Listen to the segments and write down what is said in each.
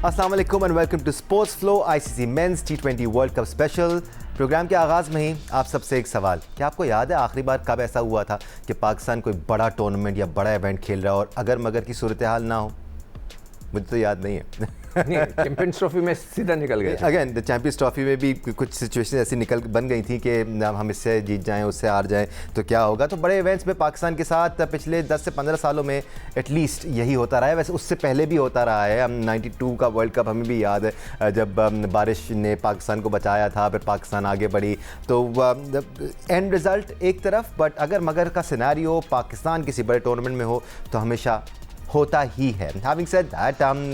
अस्सलाम वालेकुम and welcome to Sports Flow ICC men's टी20 वर्ल्ड कप स्पेशल। प्रोग्राम के आगाज़ में ही आप सबसे एक सवाल, क्या आपको याद है आखिरी बार कब ऐसा हुआ था कि पाकिस्तान कोई बड़ा टूर्नामेंट या बड़ा इवेंट खेल रहा है और अगर मगर की सूरत हाल ना हो? मुझे तो याद नहीं है। चैंपियंस ट्रॉफी में सीधा निकल गए। अगेन द चैंपियंस ट्रॉफी में भी कुछ सिचुएशन ऐसी बन गई थी कि हम इससे जीत जाएं उससे हार जाएं तो क्या होगा। तो बड़े इवेंट्स में पाकिस्तान के साथ पिछले 10 से 15 सालों में एटलीस्ट यही होता रहा है। वैसे उससे पहले भी होता रहा है। 92 का वर्ल्ड कप हमें भी याद है जब बारिश ने पाकिस्तान को बचाया था, फिर पाकिस्तान आगे बढ़ी। तो एंड रिज़ल्ट एक तरफ, बट अगर मगर का सिनेरियो पाकिस्तान किसी बड़े टूर्नामेंट में हो तो हमेशा होता ही है। हैविंग सेड दैट, हम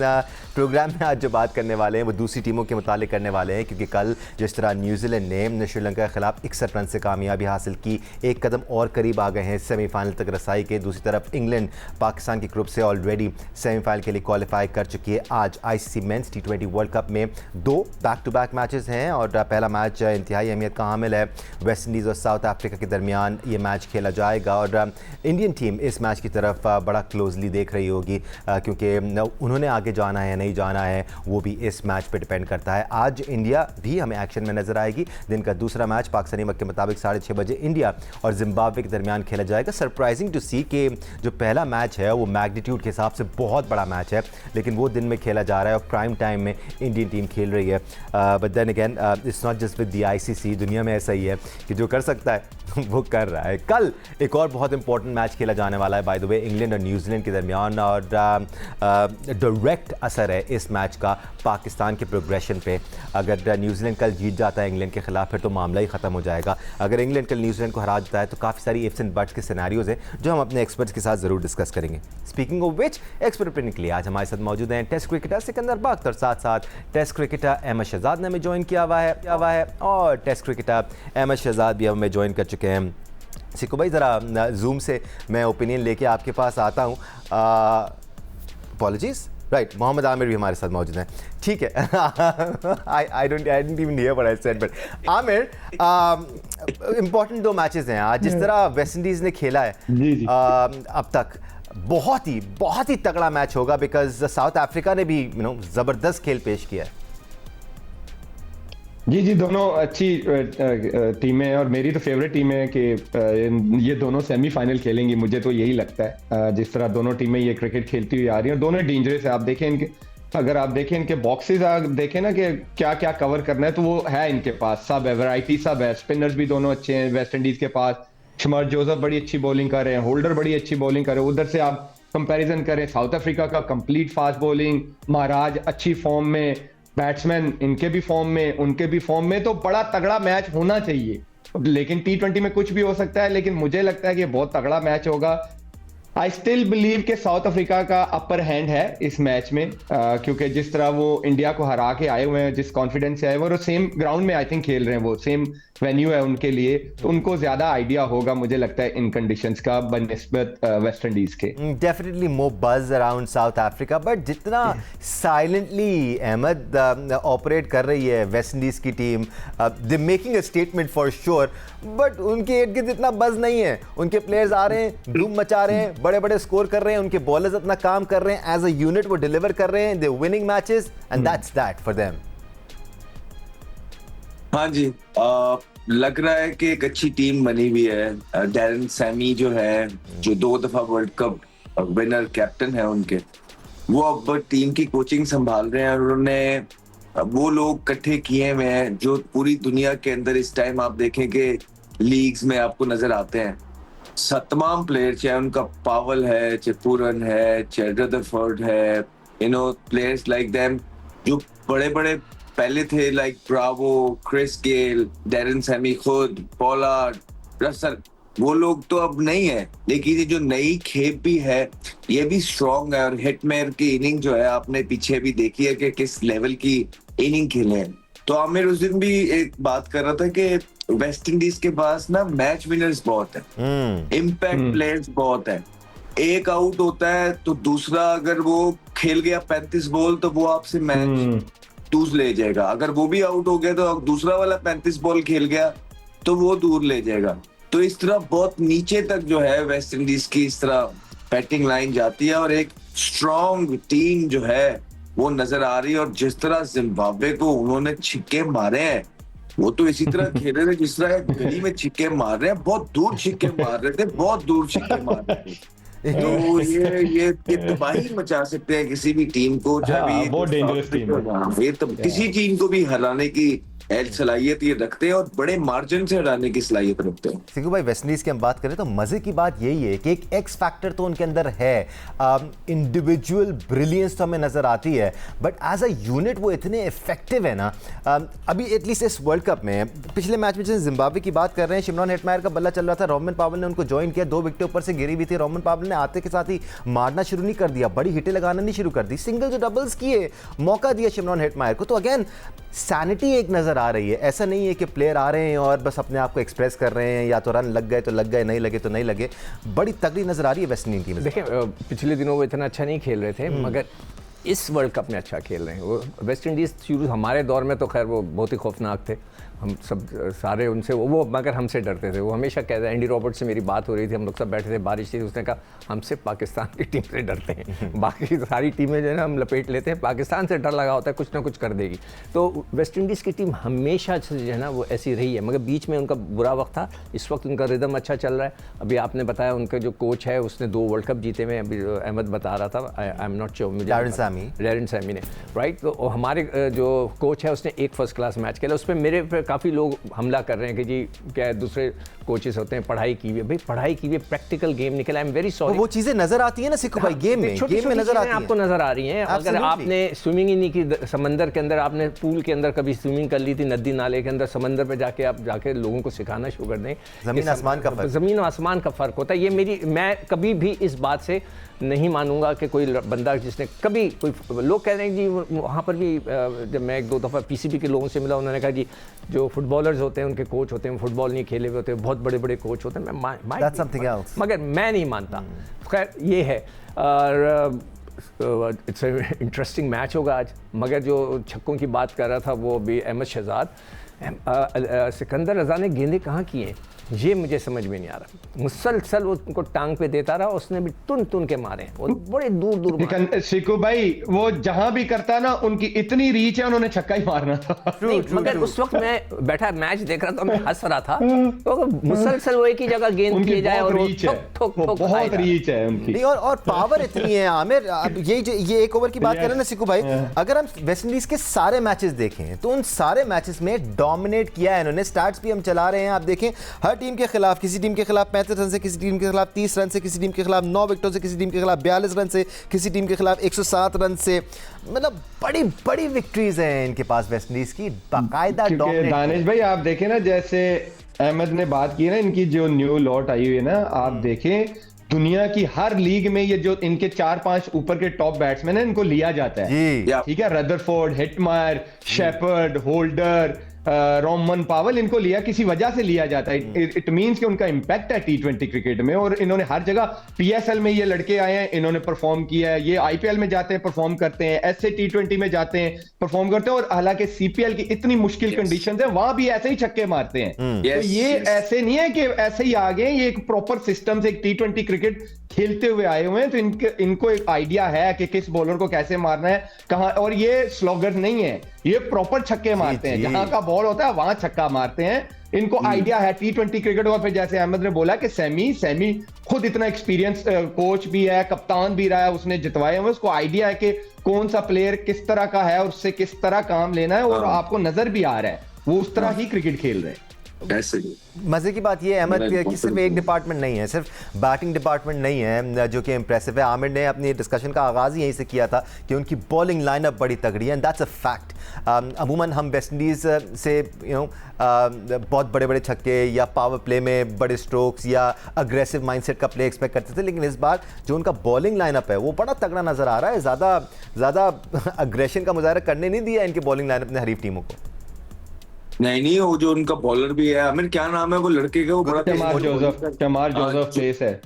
प्रोग्राम में आज जो बात करने वाले हैं वो दूसरी टीमों के मुतालिक करने वाले हैं, क्योंकि कल जिस तरह न्यूजीलैंड ने श्रीलंका के खिलाफ 61 रन से कामयाबी हासिल की, एक कदम और करीब आ गए हैं सेमीफाइनल तक रसाई के। दूसरी तरफ इंग्लैंड पाकिस्तान के ग्रुप से ऑलरेडी सेमीफाइनल के लिए क्वालिफाई कर चुकी है। आज आईसीसी मेंस टी20 वर्ल्ड कप में 2 बैक टू बैक मैचेस हैं और पहला मैच इंतहाई अहमियत का हामिल है। वेस्ट इंडीज़ और साउथ अफ्रीका के दरमियान ये मैच खेला जाएगा और इंडियन टीम इस मैच की तरफ बड़ा क्लोजली देख रही होगी, क्योंकि उन्होंने आगे जाना है या नहीं जाना है वो भी इस मैच पे डिपेंड करता है। आज इंडिया भी हमें एक्शन में नजर आएगी। दिन का दूसरा मैच पाकिस्तानी वक्त के मुताबिक 6:30 बजे इंडिया और जिम्बाब्वे के दरमियान खेला जाएगा। सरप्राइजिंग टू सी कि जो पहला मैच है वो मैग्नीट्यूड के हिसाब से बहुत बड़ा मैच है, लेकिन वो दिन में खेला जा रहा है और प्राइम टाइम में इंडियन टीम खेल रही है। But then again it's not just with the ICC, दुनिया में ऐसा ही है कि जो कर सकता है वो कर रहा है। कल एक और बहुत इंपॉर्टेंट मैच खेला जाने वाला है बाय द वे, इंग्लैंड और न्यूजीलैंड के दरमियान, और डायरेक्ट असर है इस मैच का पाकिस्तान के प्रोग्रेशन पे। अगर न्यूजीलैंड कल जीत जाता है इंग्लैंड के खिलाफ फिर तो मामला ही ख़त्म हो जाएगा। अगर इंग्लैंड कल न्यूजीलैंड को हरा देता है तो काफ़ी सारी इफ्स एंड बट्स के सिनेरियोज़ हैं जो हम अपने एक्सपर्ट्स के साथ ज़रूर डिस्कस करेंगे। Speaking of which, expert opinion के लिए आज हमारे साथ मौजूद हैं टेस्ट क्रिकेटर सिकंदर बख्त और साथ साथ टेस्ट क्रिकेटर अहमद शहजाद ने हमें ज्वाइन किया हुआ है और टेस्ट क्रिकेटर अहमद शहजाद भी हमें ज्वाइन कर चुके हैं। सिको भाई, ज़रा जूम से मैं ओपिनियन लेके आपके पास आता हूँ। अपॉलॉजीज, राइट, मोहम्मद आमिर भी हमारे साथ मौजूद हैं। ठीक है, I didn't even here what I said, but Aamir, important 2 matches हैं आज। जिस तरह वेस्ट इंडीज़ ने खेला है अब तक, बहुत ही तगड़ा मैच होगा, बिकॉज साउथ अफ्रीका ने भी ज़बरदस्त खेल पेश किया है। जी, दोनों अच्छी टीमें हैं और मेरी तो फेवरेट टीम है कि ये दोनों सेमीफाइनल खेलेंगी। मुझे तो यही लगता है, जिस तरह दोनों टीमें ये क्रिकेट खेलती हुई आ रही हैं और दोनों डेंजरस है। आप देखें इनके, अगर आप देखें इनके बॉक्सेस, आप देखें ना कि क्या क्या कवर करना है, तो वो है इनके पास, सब है, वैरायटी सब है। स्पिनर्स भी दोनों अच्छे हैं वेस्ट इंडीज के पास। शमर जोसेफ बड़ी अच्छी बॉलिंग कर रहे हैं, होल्डर बड़ी अच्छी बॉलिंग कर रहे हैं। उधर से आप कंपेरिजन करें साउथ अफ्रीका का, कंप्लीट फास्ट बॉलिंग, महाराज अच्छी फॉर्म में, बैट्समैन इनके भी फॉर्म में, उनके भी फॉर्म में, तो बड़ा तगड़ा मैच होना चाहिए। लेकिन टी20 में कुछ भी हो सकता है, लेकिन मुझे लगता है कि बहुत तगड़ा मैच होगा। आई स्टिल बिलीव कि साउथ अफ्रीका का अपर हैंड है इस मैच में, क्योंकि जिस तरह वो इंडिया को हरा के आए हुए हैं, जिस कॉन्फिडेंस से आए हुए हैं, और सेम ग्राउंड में आई थिंक खेल रहे हैं, वो सेम वेन्यू है उनके लिए, तो उनको ज्यादा आइडिया होगा मुझे लगता है इन कंडीशंस का बनिस्बत वेस्ट इंडीज के। डेफिनेटली मोर बज अराउंड साउथ अफ्रीका, बट जितना साइलेंटली अहमद ऑपरेट कर रही है वेस्ट इंडीज की team, they making a statement for sure, but उनके इर्द गिर्द इतना बज नहीं है। उनके प्लेयर्स आ रहे हैं, धूम मचा रहे हैं, बड़े बड़े स्कोर कर रहे हैं, उनके बॉलर्स अपना काम कर रहे हैं, एज अ यूनिट वो डिलीवर कर रहे हैं, they winning matches and that's that for them. हाँ जी, लग रहा है कि एक अच्छी टीम बनी हुई है। डैरेन सैमी जो है, जो 2 दफा वर्ल्ड कप विनर कैप्टन है उनके, वो अब टीम की कोचिंग संभाल रहे हैं और उन्होंने वो लोग इकट्ठे किए हुए हैं जो पूरी दुनिया के अंदर इस टाइम आप देखें कि लीग्स में आपको नजर आते हैं। तमाम प्लेयर, चाहे उनका पावल है, चाहे पूरन है, चाहे रदरफोर्ड है, प्लेयर्स लाइक देम जो बड़े बड़े पहले थे, like Bravo, Chris Gayle, Darren Sammy खुद, पोलार्ड, रसल, वो लोग तो अब नहीं है। लेकिन ये जो नई खेप भी है ये भी स्ट्रॉन्ग है, और हिटमेयर की इनिंग जो है आपने पीछे भी देखी है कि किस लेवल की इनिंग खेले हैं। तो आमिर उस दिन भी एक बात कर रहा था कि वेस्ट इंडीज के पास ना मैच विनर्स बहुत है, इम्पैक्ट प्लेयर्स बहुत है। एक आउट होता है तो दूसरा अगर वो खेल गया 35 बॉल तो वो आपसे मैच दूर ले जाएगा। अगर वो भी आउट हो गया तो दूसरा वाला 35 बॉल खेल गया तो वो दूर ले जाएगा। तो इस तरह बहुत नीचे तक जो है वेस्ट इंडीज की इस तरह बैटिंग लाइन जाती है, और एक स्ट्रॉन्ग टीम जो है वो नजर आ रही है। और जिस तरह जिम्बाब्वे को उन्होंने छिक्के मारे हैं, वो तो इसी तरह खेल रहे थे जिस तरह गली में छिक्के मार रहे हैं, बहुत दूर छिक्के मार रहे थे, बहुत दूर छिक्के मार रहे थे। तो ये तबाही मचा सकते हैं किसी भी टीम को, चाहे बहुत डेंजरस टीम है। ये तो किसी टीम को भी हराने की सलाहियत ये रखते हैं और बड़े मार्जिन से हराने की सलाहियत रखते हैं। सिंकू भाई, वेस्ट इंडीज की हम बात करें तो मजे की बात यही है कि एक एक्स फैक्टर तो उनके अंदर है, इंडिविजुअल ब्रिलियंस तो हमें नजर आती है, बट एज अ यूनिट वो इतने इफेक्टिव है ना। अभी एटलीस्ट इस वर्ल्ड कप में पिछले मैच में जैसे जिम्बाब्वे की बात कर रहे हैं, शिमरॉन हेटमायर का बल्ला चल रहा था, रोमन पावेल ने उनको ज्वाइन किया, 2 विकेटें ऊपर से गिरी हुई थी, रोमन पावेल ने आते के साथ ही मारना शुरू नहीं कर दिया, बड़ी हिटें लगाना नहीं शुरू कर दी, सिंगल जो डबल्स किए, मौका दिया शिमरॉन हेटमायर को। तो अगेन सैनिटी एक नजर आ रही है, ऐसा नहीं है कि प्लेयर आ रहे हैं और बस अपने आप को एक्सप्रेस कर रहे हैं, या तो रन लग गए तो लग गए, नहीं लगे तो नहीं लगे। बड़ी तगड़ी नजर आ रही है वेस्ट इंडीज टीम। देखिए पिछले दिनों वो इतना अच्छा नहीं खेल रहे थे, मगर इस वर्ल्ड कप में अच्छा खेल रहे हैं। वो वेस्ट इंडीज़ शुरू हमारे दौर में तो खैर वो बहुत ही खौफनाक थे, हम सब सारे उनसे वो मगर हमसे डरते थे। वो हमेशा कहते हैं, एंडी रॉबर्ट से मेरी बात हो रही थी, हम लोग सब बैठे थे, बारिश थी, उसने कहा हमसे पाकिस्तान की टीम से डरते हैं, बाकी सारी टीमें जो है ना हम लपेट लेते हैं, पाकिस्तान से डर लगा होता है कुछ ना कुछ कर देगी। तो वेस्ट इंडीज़ की टीम हमेशा से जो है ना वो ऐसी रही है, मगर बीच में उनका बुरा वक्त था, इस वक्त उनका रिदम अच्छा चल रहा है। अभी आपने बताया उनका जो कोच है उसने 2 वर्ल्ड कप जीते हुए, अभी अहमद बता रहा था, I am not sure, Darren Sammy ने, राइट। तो हमारे जो कोच है उसने एक फर्स्ट क्लास मैच खेला, उस पर मेरे पे काफ़ी लोग हमला कर रहे हैं कि जी क्या दूसरे कोचेस होते हैं, पढ़ाई की हुई, भाई पढ़ाई की हुई, प्रैक्टिकल गेम निकला। आई एम वेरी सॉरी, वो चीजें नजर आती है ना सिक्कू भाई, गेम में नजर आती है, आपको नजर आ रही हैं। अगर आपने स्विमिंग ही नहीं की समंदर के अंदर, आपने पूल के अंदर कभी स्विमिंग कर ली थी, नदी नाले के अंदर, समंदर पे जाके आप जाके लोगों को सिखाना शुरू कर दें, जमीन और आसमान का फर्क होता है। ये मैं कभी भी इस बात से नहीं मानूंगा कि कोई बंदा जिसने कभी कोई लोग कह रहे हैं जी, वहाँ पर भी जब मैं 1-2 दफ़ा पीसीबी के लोगों से मिला, उन्होंने कहा जी जो फुटबॉलर्स होते हैं उनके कोच होते हैं, फुटबॉल नहीं खेले हुए होते हैं, बहुत बड़े बड़े कोच होते हैं, मगर मैं नहीं मानता। खैर ये है, और इट्स इंटरेस्टिंग मैच होगा आज। मगर जो छक्कों की बात कर रहा था वो भी अहमद शहजाद, सिकंदर रजा ने गेंदें कहाँ की हैं ये मुझे समझ में नहीं आ रहा। मुसलसल वो उनको टांग पे देता रहा, उसने भी टुन के मारे, वो बड़े दूर शिकू भाई वो जहां भी करता ना, उनकी इतनी रीच है, उन्होंने छक्का ही मारना था। मगर उस वक्त मैं बैठा मैच देख रहा था, मैं हंस रहा था, तो मुसलसल वो एक ही जगह गेंद किए जाए और बहुत रीच है उनकी, और पावर इतनी है। आमिर, अब ये एक ओवर की बात करें ना सिक्कू भाई, अगर हम वेस्ट इंडीज के सारे मैचेस देखें तो उन सारे मैचेस में डोमिनेट किया है इन्होंने। स्टैट्स भी हम चला रहे हैं, आप देखें हर टीम के खिलाफ, किसी टीम के खिलाफ 35 रन से, किसी टीम के खिलाफ 30 रन से, किसी टीम के खिलाफ 9 विकेटों से, किसी टीम के खिलाफ 42 रन से, किसी टीम के खिलाफ 107 रन से। मतलब बड़ी बड़ी विक्ट्रीज हैं इनके पास वेस्ट इंडीज की, बाकायदा डोमिनेट। दानिश भाई आप देखें ना, जैसे अहमद ने बात की ना, इनकी जो न्यू लॉट आई हुई है ना, आप देखें दुनिया की हर लीग में ये जो इनके 4-5 ऊपर के टॉप बैट्समैन है, इनको लिया जाता है, ठीक है। Rutherford, Hetmyer, Shepherd, Holder, Rovman Powell, इनको लिया किसी वजह से लिया जाता है। इट मींस कि उनका इंपैक्ट है टी20 क्रिकेट में, और इन्होंने हर जगह, पीएसएल में ये लड़के आए हैं, इन्होंने परफॉर्म किया है, ये आईपीएल में जाते हैं परफॉर्म करते हैं, ऐसे टी20 में जाते हैं परफॉर्म करते हैं, और हालांकि सीपीएल की इतनी मुश्किल कंडीशंस है वहां भी ऐसे ही छक्के मारते हैं। तो ये ऐसे नहीं है कि ऐसे ही आ गए, ये एक प्रॉपर सिस्टम से एक टी20 क्रिकेट खेलते हुए आए हुए हैं, तो इनको एक आइडिया है कि किस बॉलर को कैसे मारना है, कहां। और ये स्लॉगर नहीं है, ये प्रॉपर छक्के मारते हैं, जहां का बॉल होता है वहां छक्का मारते हैं। इनको आइडिया है टी20 क्रिकेट। और फिर जैसे अहमद ने बोला कि सैमी खुद इतना एक्सपीरियंस कोच भी है, कप्तान भी रहा है, उसने जितवाए हुए, उसको आइडिया है कि कौन सा प्लेयर किस तरह का है और उससे किस तरह काम लेना है, और आपको नजर भी आ रहा है वो उस तरह ही क्रिकेट खेल रहे हैं। मजे की बात यह है अहमद कि सिर्फ एक डिपार्टमेंट नहीं है, सिर्फ बैटिंग डिपार्टमेंट नहीं है जो कि इम्प्रेसिव है। आमिर ने अपनी डिस्कशन का आगाज़ ही यहीं से किया था कि उनकी बॉलिंग लाइनअप बड़ी तगड़ी है, एंड दैट्स अ फैक्ट। अमूमन हम वेस्ट इंडीज़ से बहुत बड़े बड़े छक्के या पावर प्ले में बड़े स्ट्रोक्स या अग्रेसिव माइंडसेट का प्ले एक्सपेक्ट करते थे, लेकिन इस बार जो उनका बॉलिंग लाइनअप है वो बड़ा तगड़ा नज़र आ रहा है। ज़्यादा अग्रेशन का मुजाहरा करने नहीं दिया इनकी बॉलिंग लाइनअप ने हरीफ टीमों को। नहीं, वो जो उनका बॉलर भी है, आमिर क्या नाम है वो लड़के का, वो बड़ा शमार जोसेफ प्लेस है।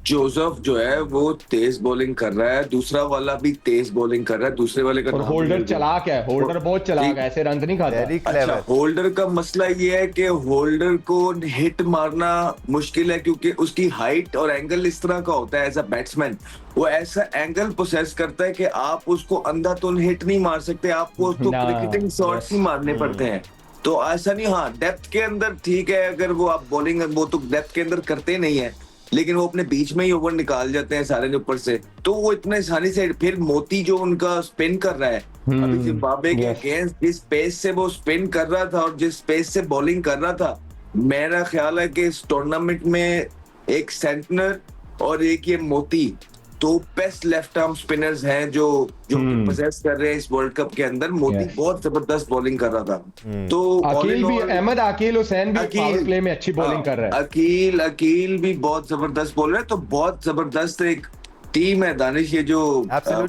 जोसेफ जो है वो तेज बॉलिंग कर रहा है, दूसरा वाला भी तेज बॉलिंग कर रहा है, दूसरे वाले का और नाम होल्डर नहीं चालाक है, होल्डर बहुत चालाक है, ऐसे रन नहीं खाता। वेरी अच्छा, क्लेवर। होल्डर का मसला ये है कि होल्डर को हिट मारना मुश्किल है क्योंकि उसकी हाइट और एंगल इस तरह का होता है। एज अ बैट्समैन वो ऐसा एंगल पोसेस करता है कि आप उसको अंधाधुंध हिट नहीं मार सकते, आपको उसको ना, क्रिकेटिंग शॉट्स ही मारने पड़ते हैं। तो ऐसा नहीं, हाँ डेप्थ के अंदर ठीक है, अगर वो आप बॉलिंग वो तो डेप्थ के अंदर करते नहीं है, लेकिन वो अपने बीच में ही ओवर निकाल जाते हैं सारे ऊपर से, तो वो इतने आसानी से। फिर मोती जो उनका स्पिन कर रहा है अभी जिम्बाब्वे के अगेंस्ट, जिस पेस से वो स्पिन कर रहा था और जिस पेस से बॉलिंग कर रहा था, मेरा ख्याल है कि इस टूर्नामेंट में एक सेंटनर और एक ये मोती तो बेस्ट लेफ्ट आर्म स्पिनर्स हैं जो पोजेस कर रहे हैं इस वर्ल्ड कप के अंदर। मोती बहुत जबरदस्त बॉलिंग कर रहा था। तो अकील भी, अहमद अकील हुसैन भी पावर प्ले में अच्छी बॉलिंग कर रहा है। अकील भी बहुत जबरदस्त बॉलर है। तो बहुत जबरदस्त एक टीम है दानिश, ये जो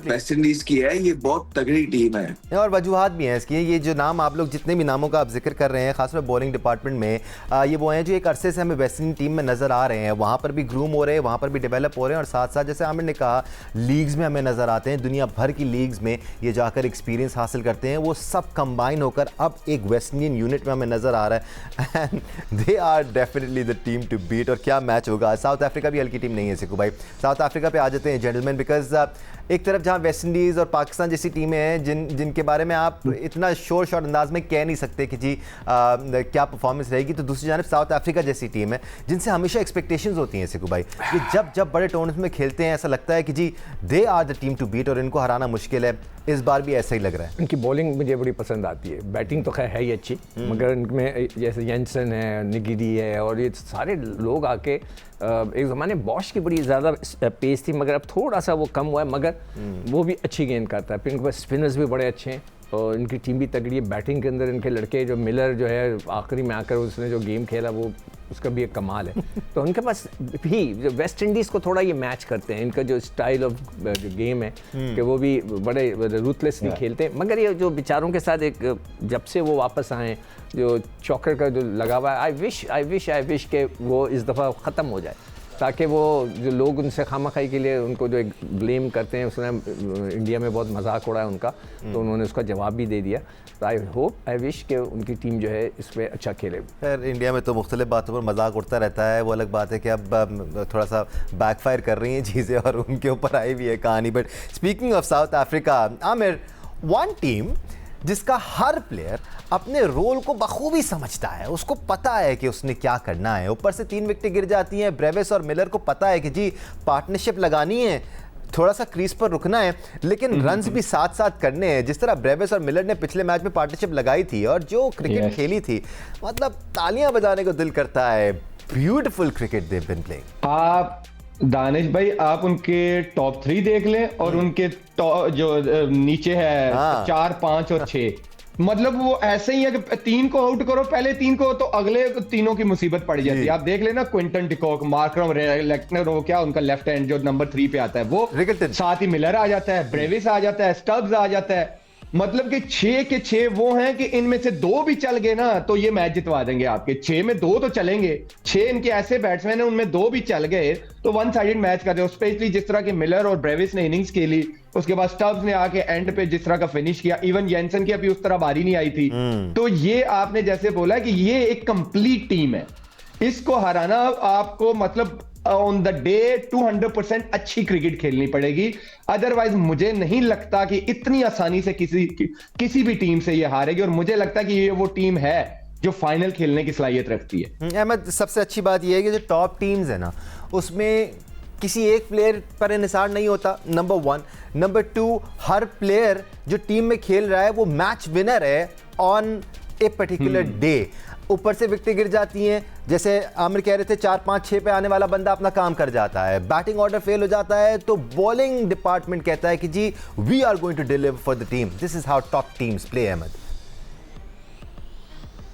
वेस्ट इंडीज की है, ये बहुत तगड़ी टीम है और वजूहात भी हैं इसकी। ये जो नाम आप लोग जितने भी नामों का आप जिक्र कर रहे हैं, खासकर बॉलिंग डिपार्टमेंट में, ये वो हैं जो एक अरसे से हमें वेस्ट इंडीज टीम में नज़र आ रहे हैं। वहाँ पर भी ग्रूम हो रहे हैं, वहाँ पर भी डेवलप हो रहे हैं, और साथ साथ जैसे आमिर ने कहा लीग्स में हमें नज़र आते हैं, दुनिया भर की लीग्स में ये जाकर एक्सपीरियंस हासिल करते हैं। वो सब कंबाइन होकर अब एक वेस्ट इंडियन यूनिट में हमें नज़र आ रहा है and they are definitely the team to beat. और क्या मैच होगा। साउथ अफ्रीका भी हल्की टीम नहीं है सिकू भाई। साउथ अफ्रीका पे आ जाते हैं जेंटलमैन, बिकॉज एक तरफ जहां वेस्ट इंडीज़ और पाकिस्तान जैसी टीमें हैं जिनके बारे में आप इतना शोर शॉट अंदाज में कह नहीं सकते कि जी क्या परफॉर्मेंस रहेगी, तो दूसरी जानब साउथ अफ्रीका जैसी टीम है जिनसे हमेशा एक्सपेक्टेशंस होती हैं सिकू भाई। ये जब बड़े टूर्नामेंट में खेलते हैं ऐसा लगता है कि जी they are the team to beat और इनको हराना मुश्किल है। इस बार भी ऐसा ही लग रहा है। इनकी बॉलिंग मुझे बड़ी पसंद आती है, बैटिंग तो खैर है ही अच्छी, मगर इनमें जैसे जेंसन है, निगिरी है, और ये सारे लोग आके एक ज़माने बॉश की बड़ी ज़्यादा पेस थी, मगर अब थोड़ा सा वो कम हुआ है, मगर वो भी अच्छी गेंद करता है। फिर इनके पास स्पिनर्स भी बड़े अच्छे हैं और इनकी टीम भी तगड़ी है। बैटिंग के अंदर इनके लड़के जो मिलर जो है आखिरी में आकर उसने जो गेम खेला वो उसका भी एक कमाल है। तो उनके पास भी जो वेस्ट इंडीज़ को थोड़ा ये मैच करते हैं, इनका जो स्टाइल ऑफ जो गेम है कि वो भी बड़े रूथलेसली खेलते हैं। मगर ये जो बेचारों के साथ एक जब से वो वापस आए, जो चौकर का जो लगा हुआ है, आई विश के वो इस दफ़ा ख़त्म हो जाए, ताकि वो जो लोग उनसे खामखाई के लिए उनको जो ब्लेम करते हैं, उसने इंडिया में बहुत मजाक उड़ा है उनका, तो उन्होंने उसका जवाब भी दे दिया। तो आई विश कि उनकी टीम जो है इस पर अच्छा खेले। खैर इंडिया में तो मुख्तलिफ बातों पर मजाक उड़ता रहता है, वो अलग बात है कि अब थोड़ा सा बैकफायर कर रही हैं चीज़ें और उनके ऊपर आई भी है कहानी। But speaking of south Africa, Aamir, one team जिसका हर प्लेयर अपने रोल को बखूबी समझता है, उसको पता है कि उसने क्या करना है। ऊपर से 3 विकेटें गिर जाती हैं, ब्रेविस और मिलर को पता है कि जी पार्टनरशिप लगानी है, थोड़ा सा क्रीज पर रुकना है, लेकिन रन्स भी साथ साथ करने हैं। जिस तरह ब्रेविस और मिलर ने पिछले मैच में पार्टनरशिप लगाई थी और जो क्रिकेट खेली थी, मतलब तालियां बजाने को दिल करता है। Beautiful cricket they been playing. आप दानिश भाई, आप उनके टॉप 3 देख लें और उनके जो नीचे है 4, 5 और 6, मतलब वो ऐसे ही है कि 3 को आउट करो, पहले 3 को, तो अगले 3 की मुसीबत पड़ जाती है। आप देख लेना क्विंटन डिकॉक, मार्करम लेक्नर हो, क्या उनका लेफ्ट हैंड जो नंबर 3 पे आता है वो, साथ ही मिलर आ जाता है, ब्रेविस आ जाता है, स्टब्स आ जाता है। मतलब कि 6 के 6 वो हैं कि इनमें से 2 भी चल गए ना तो ये मैच जितवा देंगे आपके। 6 में 2 तो चलेंगे, 6 इनके ऐसे बैट्समैन हैं उनमें 2 भी चल गए तो वन साइडेड मैच कर दे। स्पेशली जिस तरह के मिलर और ब्रेविस ने इनिंग्स खेली, उसके बाद स्टब्स ने आके एंड पे जिस तरह का फिनिश किया, इवन जेंसन की अभी उस तरह बारी नहीं आई थी। तो ये आपने जैसे बोला कि ये एक कंप्लीट टीम है, इसको हराना आपको मतलब ऑन द डे 200% अच्छी क्रिकेट खेलनी पड़ेगी। अदरवाइज मुझे नहीं लगता कि इतनी आसानी से किसी भी टीम से ये हारेगी, और मुझे लगता है कि ये वो टीम है जो फाइनल खेलने की सलाहियत रखती है। अहमद, सबसे अच्छी बात यह है कि जो टॉप टीम्स है ना, उसमें किसी एक प्लेयर पर इन्हिसार नहीं होता, नंबर 1। नंबर 2, हर प्लेयर जो टीम में खेल रहा है वो मैच विनर है ऑन ए पर्टिकुलर डे। ऊपर से विकेटें गिर जाती हैं, जैसे आमिर कह रहे थे 4, 5, 6 पे आने वाला बंदा अपना काम कर जाता है, बैटिंग ऑर्डर फेल हो जाता है, तो बॉलिंग डिपार्टमेंट कहता है कि जी we are going to deliver for the team. This is how top teams play. Ahmed,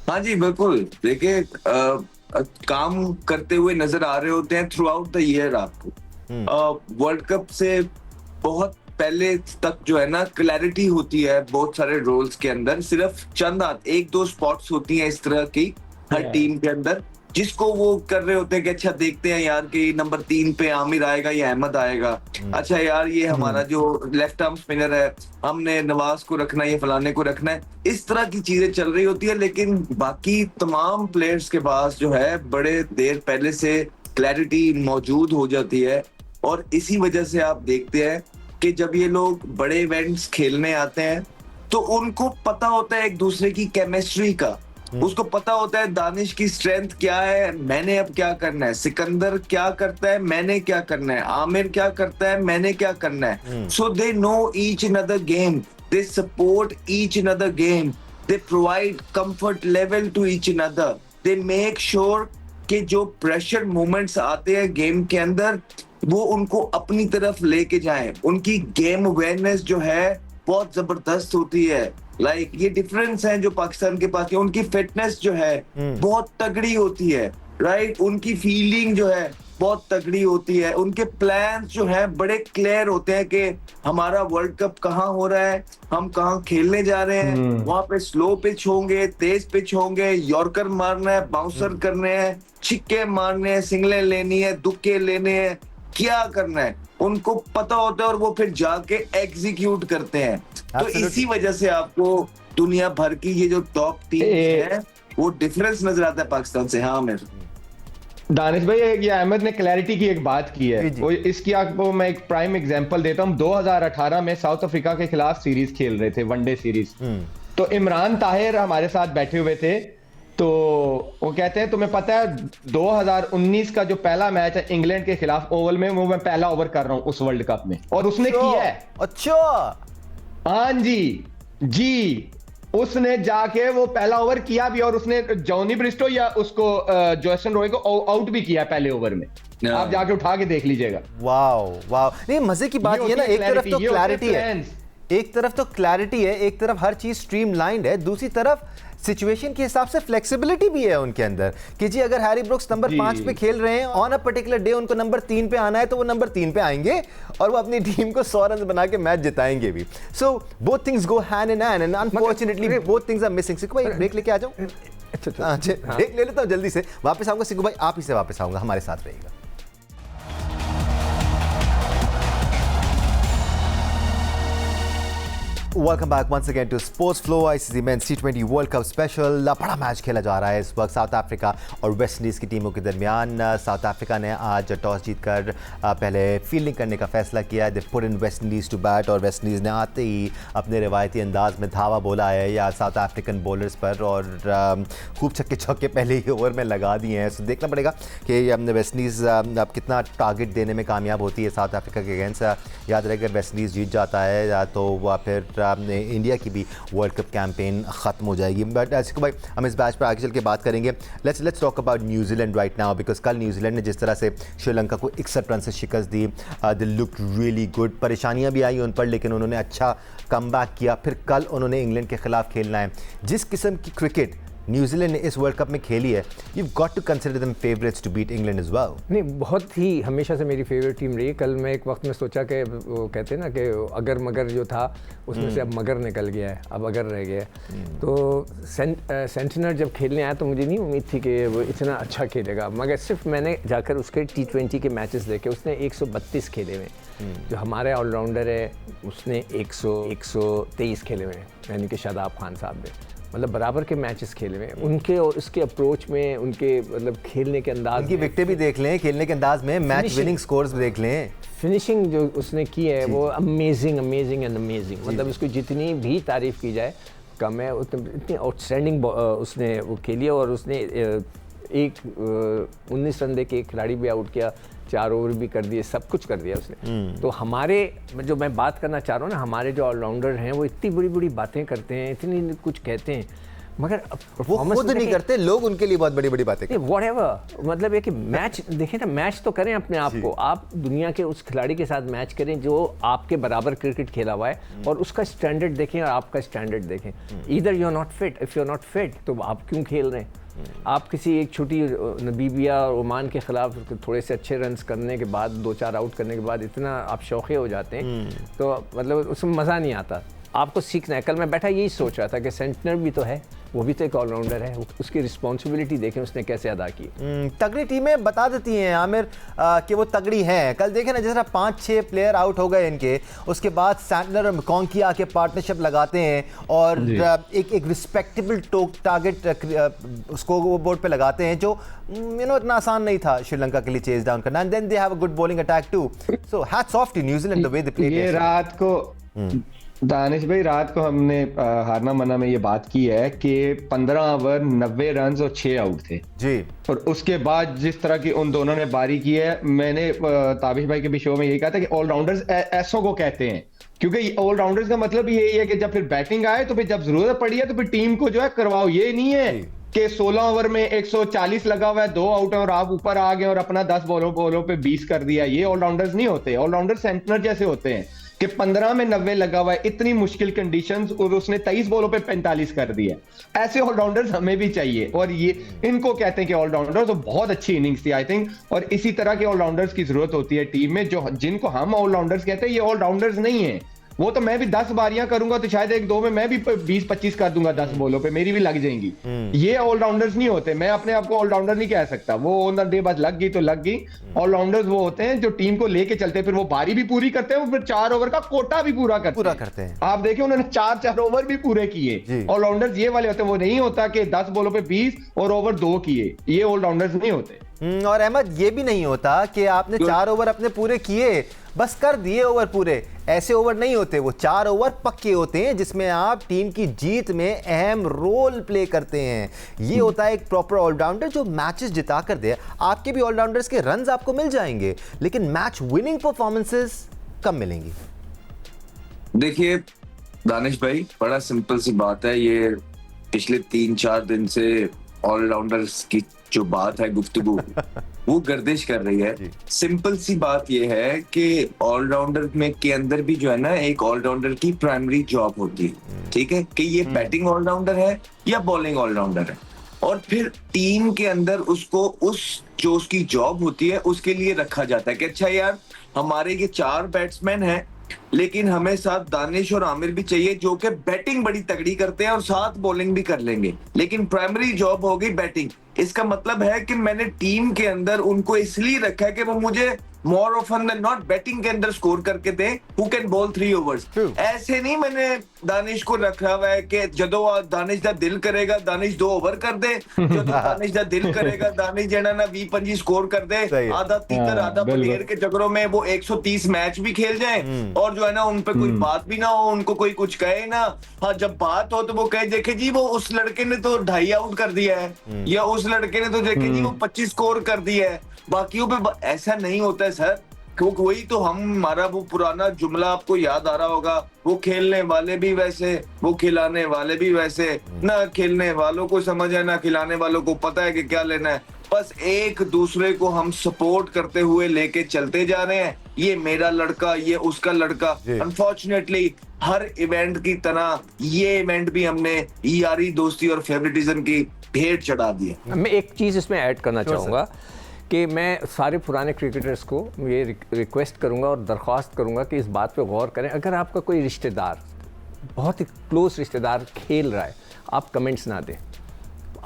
हाँ जी बिल्कुल। देखिए काम करते हुए नजर आ रहे होते हैं थ्रू आउट द ईयर आपको। वर्ल्ड कप से बहुत पहले तक जो है ना क्लैरिटी होती है बहुत सारे रोल्स के अंदर, सिर्फ चंद 1-2 स्पॉट्स होती हैं इस तरह की हर टीम के अंदर जिसको वो कर रहे होते हैं कि अच्छा देखते हैं यार कि नंबर 3 पे आमिर आएगा या अहमद आएगा, अच्छा यार ये हमारा जो लेफ्ट आर्म स्पिनर है हमने नवाज को रखना है, ये फलाने को रखना है, इस तरह की चीजें चल रही होती है। लेकिन बाकी तमाम प्लेयर्स के पास जो है बड़े देर पहले से क्लैरिटी मौजूद हो जाती है, और इसी वजह से आप देखते हैं कि जब ये लोग बड़े इवेंट्स खेलने आते हैं तो उनको पता होता है एक दूसरे की केमिस्ट्री का, उसको पता होता है दानिश की स्ट्रेंथ क्या है, मैंने अब क्या करना है, सिकंदर क्या करता है, मैंने क्या करना है, आमिर क्या करता है, मैंने क्या करना है। So they know each other game, they support each other game, they provide comfort level to each other, they make sure कि जो प्रेशर मोमेंट्स आते हैं गेम के अंदर वो उनको अपनी तरफ लेके जाएं। उनकी गेम अवेयरनेस जो है बहुत जबरदस्त होती है। लाइक ये डिफरेंस है जो पाकिस्तान के पास है। उनकी फिटनेस जो है बहुत तगड़ी होती है, राइट, उनकी फीलिंग जो है बहुत तगड़ी होती है, उनके प्लान्स जो है बड़े क्लियर होते हैं कि हमारा वर्ल्ड कप कहाँ हो रहा है, हम कहाँ खेलने जा रहे हैं, वहां पे स्लो पिच होंगे, तेज पिच होंगे, यॉर्कर मारना है, बाउंसर करने हैं, छिक्के मारने हैं, सिंगलें लेनी है, दुक्के लेने हैं, क्या करना है उनको पता होता है और वो फिर जाके एग्जीक्यूट करते हैं। तो इसी वजह से आपको दुनिया भर की ये जो टॉप टीम्स हैं वो डिफरेंस नजर आता है पाकिस्तान से। हाँ आमिर, दानिश भाई, ये अहमद ने क्लैरिटी की एक बात की है, वो इसकी आपको मैं एक प्राइम एग्जांपल देता हूँ। 2018 में साउथ अफ्रीका के खिलाफ सीरीज खेल रहे थे, वनडे सीरीज, तो इमरान ताहिर हमारे साथ बैठे हुए थे, तो वो कहते हैं तुम्हें पता है 2019 का जो पहला मैच है इंग्लैंड के खिलाफ ओवल में, वो मैं पहला ओवर कर रहा हूं उस वर्ल्ड कप में, और उसने किया है। अच्छा, हाँ जी, उसने जाके वो पहला ओवर किया भी, और उसने जॉनी ब्रिस्टो या उसको जॉसन रॉय को आउट भी किया पहले ओवर में। आप जाके उठा के देख लीजिएगा। वाह, नहीं मजे की बात ये ना, एक तरफ तो क्लैरिटी है, एक तरफ तो क्लैरिटी है, एक तरफ हर चीज स्ट्रीमलाइंड है, दूसरी तरफ सिचुएशन के हिसाब से फ्लेक्सिबिलिटी भी है उनके अंदर कि जी अगर हैरी ब्रुक्स नंबर 5 पे खेल रहे हैं, ऑन अ पर्टिकुलर डे उनको नंबर 3 पे आना है तो वो नंबर 3 पे आएंगे और वो अपनी टीम को 100 रन बना के मैच जिताएंगे भी। So both things go hand in hand and unfortunately both things are missing. Sikku भाई ब्रेक लेके आ जाओ। अच्छा, ब्रेक ले लेता हूँ, जल्दी से वापस आऊंगा। सिक्कू भाई आप ही से वापस आऊंगा, हमारे साथ रहिएगा। Welcome back once again to Sports Flow. ICC men's टी20 वर्ल्ड कप स्पेशल। बड़ा मैच खेला जा रहा है इस वक्त साउथ अफ्रीका और वेस्ट इंडीज़ की टीमों के दरमियान। साउथ अफ्रीका ने आज टॉस जीतकर पहले फील्डिंग करने का फैसला किया है। They put in West Indies to bat और वेस्ट इंडीज़ ने आते ही अपने रिवायती अंदाज में धावा बोला है या साउथ अफ्रीकन बॉलर्स पर और खूब छक्के चौके पहले ही ओवर में लगा दिए हैं। सो देखना पड़ेगा कि वेस्ट इंडीज़ अब कितना टारगेट देने में कामयाब होती है साउथ अफ्रीका के अगेंस्ट। याद रहे अगर वेस्ट इंडीज़ जीत जाता है तो वह फिर इंडिया की भी वर्ल्ड कप कैंपेन ख़त्म हो जाएगी। बट सिक्कू भाई हम इस मैच पर आगे चल के बात करेंगे। Let's talk about New Zealand right now because कल न्यूजीलैंड ने जिस तरह से श्रीलंका को 61 रन से शिकस्त दी, दे लुक्ड रियली गुड। परेशानियां भी आई उन पर लेकिन उन्होंने अच्छा कमबैक किया। फिर कल उन्होंने इंग्लैंड के खिलाफ खेलना है। जिस किस्म की क्रिकेट न्यूजीलैंड ने इस वर्ल्ड कप में खेली है, you got to consider them favourites to beat England as well. नहीं, बहुत ही हमेशा से मेरी फेवरेट टीम रही है। कल मैं एक वक्त में सोचा कि वो कहते हैं ना कि अगर मगर जो था उसमें से अब मगर निकल गया है, अब अगर रह गया है। तो सेंटिनर जब खेलने आया तो मुझे नहीं उम्मीद थी कि वो इतना अच्छा खेलेगा, मगर सिर्फ मैंने जाकर उसके T20 के मैचेस देखे। उसने 132 खेले हुए, जो हमारे ऑलराउंडर है उसने 123 खेले हुए, यानी कि शादाब खान साहब ने, मतलब बराबर के मैचेस खेले हुए। उनके और उसके अप्रोच में, उनके मतलब खेलने के अंदाज, उनकी विकेटें भी देख लें, खेलने के अंदाज में मैच विनिंग स्कोर्स भी देख लें, फिनिशिंग जो उसने की है वो अमेजिंग एंड अमेजिंग। मतलब उसको जितनी भी तारीफ़ की जाए कम है। इतनी आउटस्टैंडिंग उसने वो खेली और उसने 19 रन दे के एक खिलाड़ी भी आउट किया, 4 ओवर भी कर दिए, सब कुछ कर दिया उसने। तो हमारे जो मैं बात करना चाह रहा हूँ ना, हमारे जो ऑलराउंडर हैं वो इतनी बड़ी बड़ी बातें करते हैं, इतनी कुछ कहते हैं, मगर वो खुद नहीं करते, लोग उनके लिए बहुत बड़ी बड़ी बातें करते हैं। व्हाटएवर, मतलब है कि मैच देखें ना, मैच तो करें अपने आप को। आप दुनिया के उस खिलाड़ी के साथ मैच करें जो आपके बराबर क्रिकेट खेला हुआ है और उसका स्टैंडर्ड देखें और आपका स्टैंडर्ड देखें। Either you are not fit, if you are not fit तो आप क्यों खेल रहे हैं? आप किसी एक छोटी नबीबिया और ओमान के खिलाफ थोड़े से अच्छे रन्स करने के बाद, 2-4 आउट करने के बाद इतना आप शौक़े हो जाते हैं तो मतलब उसमें मज़ा नहीं आता। आपको सीखना है। कल मैं बैठा यही सोच रहा था कि सेंटनर भी तो है, वो भी तो एक ऑलराउंडर है, उसकी रिस्पॉन्सिबिलिटी देखें उसने कैसे अदा की। तगड़ी टीमें बता देती हैं आमिर कि वो तगड़ी हैं। कल देखें ना, जिस तरह 5-6 प्लेयर आउट हो गए इनके, उसके बाद सैंटनर और मैकॉन्की आके पार्टनरशिप लगाते हैं और एक रिस्पेक्टेबल टारगेट उसको वो बोर्ड पे लगाते हैं, जो इतना आसान नहीं था श्रीलंका के लिए चेज डाउन करना। And then they have a good bowling attack too. So hats off to New Zealand the way they played. ये रात को दानिश भाई, रात को हमने हारना मना में ये बात की है कि 15 ओवर 90 रन और 6 आउट थे जी। और उसके बाद जिस तरह की उन दोनों ने बारी की है, मैंने ताबिश भाई के भी शो में यही कहा था कि ऑलराउंडर्स ऐसों को कहते हैं, क्योंकि ऑलराउंडर्स का मतलब यही है कि जब फिर बैटिंग आए तो फिर जब जरूरत पड़ी है तो फिर टीम को जो है करवाओ। ये नहीं है कि 16 ओवर में 140 लगा हुआ है, 2 आउट है और आप ऊपर आ गए और अपना 10 बॉलों पे 20 कर दिया। ये ऑलराउंडर्स नहीं होते। ऑलराउंडर सेंटनर जैसे होते हैं कि 15 में 90 लगा हुआ है, इतनी मुश्किल कंडीशंस, और उसने 23 बॉलों पे 45 कर दिया। ऐसे ऑलराउंडर्स हमें भी चाहिए और ये इनको कहते हैं कि ऑलराउंडर्स। तो बहुत अच्छी इनिंग्स थी आई थिंक, और इसी तरह के ऑलराउंडर्स की जरूरत होती है टीम में, जो जिनको हम ऑलराउंडर्स कहते हैं। ये ऑलराउंडर्स नहीं है। वो तो मैं भी 10 बारियां करूंगा तो शायद 1-2 में मैं भी 20-25 कर दूंगा, 10 बॉलों पे मेरी भी लग जाएंगी। ये ऑलराउंडर्स नहीं होते। मैं अपने आप को ऑलराउंडर नहीं कह सकता। वो ऑन द डे बस लग गई तो लग गई। ऑलराउंडर्स वो होते हैं जो टीम को लेके चलते हैं, फिर वो बारी भी पूरी करते हैं, वो फिर 4 ओवर का कोटा भी पूरा करते हैं। आप देखिए उन्होंने 4 ओवर भी पूरे किए। ऑलराउंडर्स ये वाले होते हैं। वो नहीं होता कि 10 बॉलों पे 20 और ओवर 2 किए। ये ऑलराउंडर्स नहीं होते। और अहमद, ये भी नहीं होता कि आपने 4 ओवर अपने पूरे किए, बस कर दिए ओवर पूरे। ऐसे ओवर नहीं होते। वो 4 ओवर पक्के होते हैं जिसमें आप टीम की जीत में अहम रोल प्ले करते हैं। ये होता है एक प्रॉपर ऑलराउंडर जो मैचेस जिता कर दे। आपके भी ऑलराउंडर्स के रन्स आपको मिल जाएंगे, लेकिन मैच विनिंग परफॉर्मेंसेस कम मिलेंगी। देखिए दानिश भाई, बड़ा सिंपल सी बात है। ये पिछले 3-4 दिन से ऑलराउंडर्स की जो बात है, गुफ्तगू वो गर्दिश कर रही है। सिंपल सी बात ये है कि ऑलराउंडर में के अंदर भी जो है ना, एक ऑलराउंडर की प्राइमरी जॉब होती है, ठीक है, कि ये बैटिंग ऑलराउंडर है या बॉलिंग ऑलराउंडर है। और फिर टीम के अंदर उसको जो उसकी जॉब होती है उसके लिए रखा जाता है कि अच्छा यार, हमारे ये 4 बैट्समैन हैं, लेकिन हमें साथ दानिश और आमिर भी चाहिए जो कि बैटिंग बड़ी तगड़ी करते हैं और साथ बॉलिंग भी कर लेंगे, लेकिन प्राइमरी जॉब होगी बैटिंग। इसका मतलब है कि मैंने टीम के अंदर उनको इसलिए रखा है कि वो मुझे more often than not batting के अंदर स्कोर करके दे, हु कैन बॉल 3 ओवर्स। ऐसे नहीं मैंने दानिश को रखा हुआ है कि जदों दानिश दा दिल करेगा दानिश 2 ओवर कर दे, जदों दानिश दा दिल करेगा दानिश जेना ना 20-25 स्कोर कर दे, आधा तीतर आधा प्लेयर के चक्करों में वो 130 मैच भी खेल जाए और जो है ना उन पे कोई बात भी ना हो, उनको कोई कुछ कहे ना। हाँ, जब बात हो तो वो कहे देखे जी वो उस लड़के ने तो 2.5 आउट कर दिया है, या उस लड़के ने तो देखे जी वो 25 स्कोर कर दिया है। बाकियों पे ऐसा नहीं होता है सर, क्योंकि वही तो हमारा वो पुराना जुमला आपको याद आ रहा होगा, वो खेलने वाले भी वैसे, वो खिलाने वाले भी वैसे, ना खेलने वालों को समझ है ना खिलाने वालों को पता है कि क्या लेना है। बस एक दूसरे को हम सपोर्ट करते हुए लेके चलते जा रहे हैं। ये मेरा लड़का, ये उसका लड़का। अनफॉर्चुनेटली हर इवेंट की तरह ये इवेंट भी हमने यारी दोस्ती और फेवरेटिज्म की भेंट चढ़ा दी है। मैं एक चीज इसमें ऐड करना चाहूंगा कि मैं सारे पुराने क्रिकेटर्स को ये रिक्वेस्ट करूंगा और दरख्वास्त करूंगा कि इस बात पे गौर करें। अगर आपका कोई रिश्तेदार, बहुत ही क्लोज रिश्तेदार खेल रहा है, आप कमेंट्स ना दें।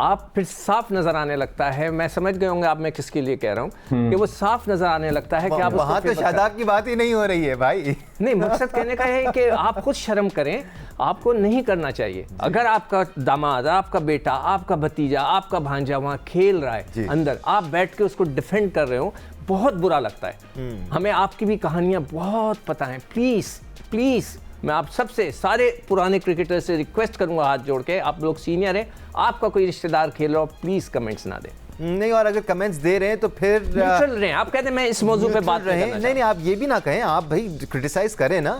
आप फिर साफ नजर आने लगता है, मैं समझ गए होंगे आप मैं किसके लिए कह रहा हूँ, कि वो साफ नजर आने लगता है कि आप वहां तो शादाब की बात ही नहीं हो रही है भाई। नहीं, मकसद कहने का है कि आप खुद शर्म करें, आपको नहीं करना चाहिए। अगर आपका दामाद, आपका बेटा, आपका भतीजा, आपका भांजा वहाँ खेल रहा है अंदर, आप बैठ के उसको डिफेंड कर रहे हो, बहुत बुरा लगता है। हमें आपकी भी कहानियां बहुत पता है। प्लीज प्लीज मैं आप सबसे, सारे पुराने क्रिकेटर से रिक्वेस्ट करूंगा हाथ जोड़ के, आप लोग सीनियर हैं, आपका कोई रिश्तेदार खेल रहा हो, प्लीज कमेंट्स ना दें। नहीं, और अगर कमेंट्स दे रहे हैं तो फिर न्यूट्रल रहें। आप कहते हैं मैं इस मौजू पे बात रहे, नहीं आप ये भी ना कहें, आप भाई क्रिटिसाइज करें ना।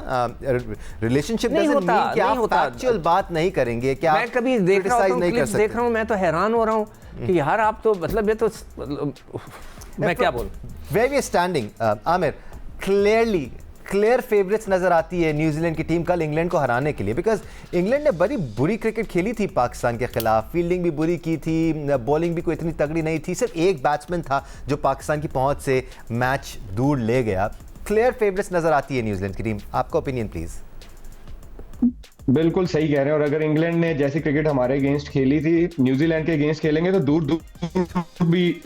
रिलेशनशिप नहीं होता कि आप फैक्चुअल बात नहीं करेंगे। क्या मैं कभी देख रहा हूँ, मैं तो हैरान हो रहा हूँ कि यार आप तो मतलब ये तो मैं क्या बोलूं। Where we are standing Aamir, clear favourites नजर आती है न्यूजीलैंड की टीम कल इंग्लैंड को हराने के लिए, बिकॉज इंग्लैंड ने बड़ी बुरी क्रिकेट खेली थी पाकिस्तान के खिलाफ। फील्डिंग भी बुरी की थी, बॉलिंग भी कोई इतनी तगड़ी नहीं थी, सिर्फ एक बैट्समैन था जो पाकिस्तान की पहुंच से मैच दूर ले गया। क्लियर फेवरेट्स नजर आती है न्यूजीलैंड की टीम, आपका ओपिनियन प्लीज। बिल्कुल सही कह रहे हैं। और अगर इंग्लैंड ने जैसी क्रिकेट हमारे अगेंस्ट खेली थी, न्यूजीलैंड के अगेंस्ट खेलेंगे तो दूर दूर भी